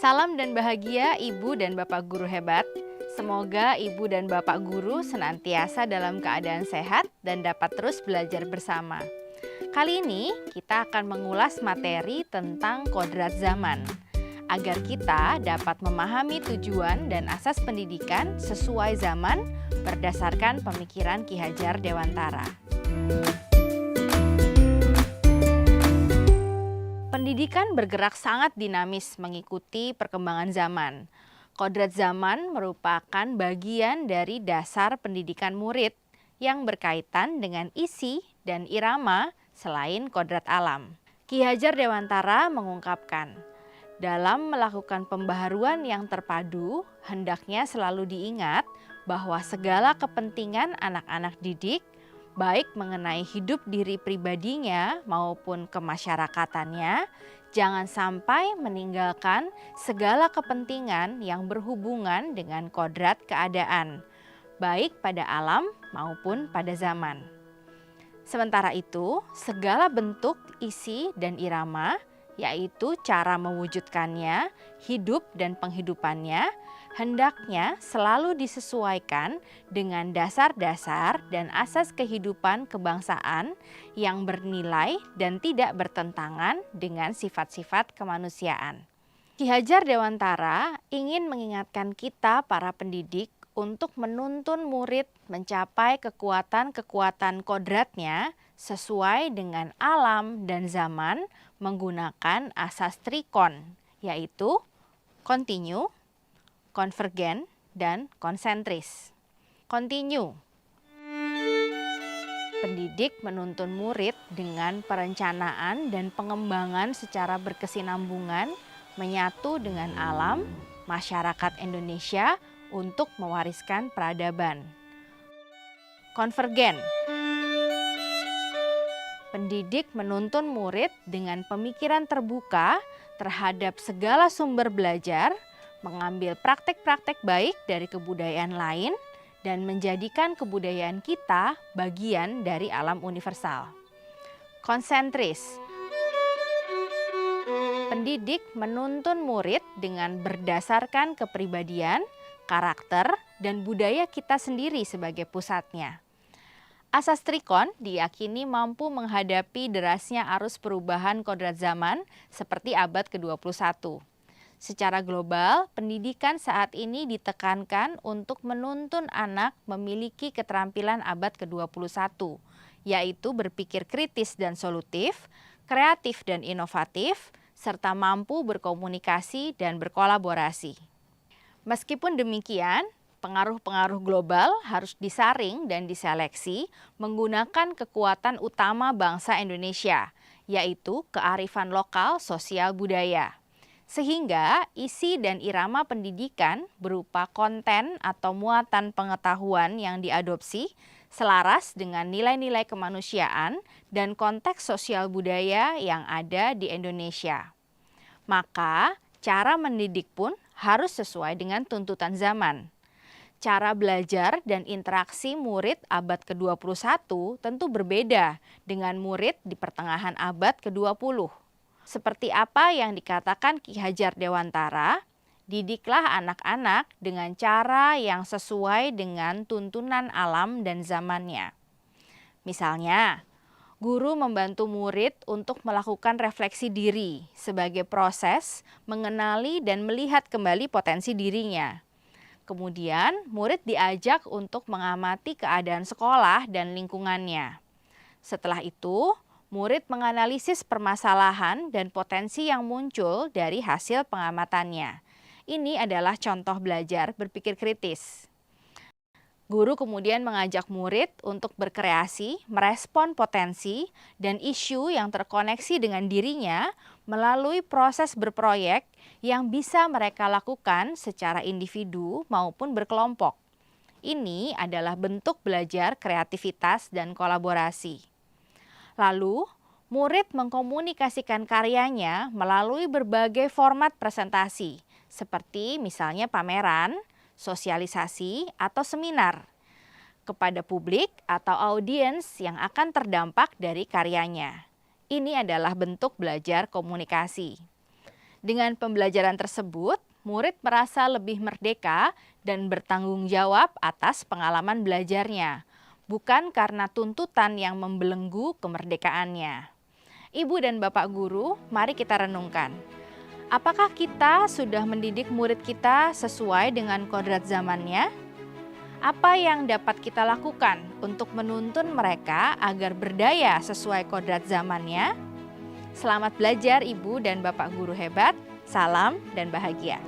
Salam dan bahagia Ibu dan Bapak Guru hebat. Semoga Ibu dan Bapak Guru senantiasa dalam keadaan sehat dan dapat terus belajar bersama. Kali ini kita akan mengulas materi tentang kodrat zaman, agar kita dapat memahami tujuan dan asas pendidikan sesuai zaman berdasarkan pemikiran Ki Hajar Dewantara. Pendidikan bergerak sangat dinamis mengikuti perkembangan zaman. Kodrat zaman merupakan bagian dari dasar pendidikan murid yang berkaitan dengan isi dan irama selain kodrat alam. Ki Hajar Dewantara mengungkapkan, dalam melakukan pembaharuan yang terpadu, hendaknya selalu diingat bahwa segala kepentingan anak-anak didik, baik mengenai hidup diri pribadinya maupun kemasyarakatannya, jangan sampai meninggalkan segala kepentingan yang berhubungan dengan kodrat keadaan, baik pada alam maupun pada zaman. Sementara itu, segala bentuk isi dan irama, yaitu cara mewujudkannya, hidup dan penghidupannya, hendaknya selalu disesuaikan dengan dasar-dasar dan asas kehidupan kebangsaan yang bernilai dan tidak bertentangan dengan sifat-sifat kemanusiaan. Ki Hajar Dewantara ingin mengingatkan kita para pendidik untuk menuntun murid mencapai kekuatan-kekuatan kodratnya sesuai dengan alam dan zaman menggunakan asas trikon, yaitu kontinu, konvergen, dan konsentris. Kontinu. Pendidik menuntun murid dengan perencanaan dan pengembangan secara berkesinambungan menyatu dengan alam, masyarakat Indonesia untuk mewariskan peradaban. Konvergen. Pendidik menuntun murid dengan pemikiran terbuka terhadap segala sumber belajar, mengambil praktek-praktek baik dari kebudayaan lain, dan menjadikan kebudayaan kita bagian dari alam universal. Konsentris. Pendidik menuntun murid dengan berdasarkan kepribadian, karakter, dan budaya kita sendiri sebagai pusatnya. Asas trikon diyakini mampu menghadapi derasnya arus perubahan kodrat zaman seperti abad ke-21. Secara global, pendidikan saat ini ditekankan untuk menuntun anak memiliki keterampilan abad ke-21, yaitu berpikir kritis dan solutif, kreatif dan inovatif, serta mampu berkomunikasi dan berkolaborasi. Meskipun demikian, pengaruh-pengaruh global harus disaring dan diseleksi menggunakan kekuatan utama bangsa Indonesia, yaitu kearifan lokal sosial budaya. Sehingga isi dan irama pendidikan berupa konten atau muatan pengetahuan yang diadopsi selaras dengan nilai-nilai kemanusiaan dan konteks sosial budaya yang ada di Indonesia. Maka cara mendidik pun harus sesuai dengan tuntutan zaman. Cara belajar dan interaksi murid abad ke-21 tentu berbeda dengan murid di pertengahan abad ke-20. Seperti apa yang dikatakan Ki Hajar Dewantara, didiklah anak-anak dengan cara yang sesuai dengan tuntunan alam dan zamannya. Misalnya, guru membantu murid untuk melakukan refleksi diri sebagai proses mengenali dan melihat kembali potensi dirinya. Kemudian, murid diajak untuk mengamati keadaan sekolah dan lingkungannya. Setelah itu, murid menganalisis permasalahan dan potensi yang muncul dari hasil pengamatannya. Ini adalah contoh belajar berpikir kritis. Guru kemudian mengajak murid untuk berkreasi, merespon potensi dan isu yang terkoneksi dengan dirinya melalui proses berproyek yang bisa mereka lakukan secara individu maupun berkelompok. Ini adalah bentuk belajar kreativitas dan kolaborasi. Lalu, murid mengkomunikasikan karyanya melalui berbagai format presentasi, seperti misalnya pameran, sosialisasi, atau seminar, kepada publik atau audiens yang akan terdampak dari karyanya. Ini adalah bentuk belajar komunikasi. Dengan pembelajaran tersebut, murid merasa lebih merdeka dan bertanggung jawab atas pengalaman belajarnya, bukan karena tuntutan yang membelenggu kemerdekaannya. Ibu dan Bapak guru, mari kita renungkan. Apakah kita sudah mendidik murid kita sesuai dengan kodrat zamannya? Apa yang dapat kita lakukan untuk menuntun mereka agar berdaya sesuai kodrat zamannya? Selamat belajar Ibu dan Bapak guru hebat. Salam dan bahagia.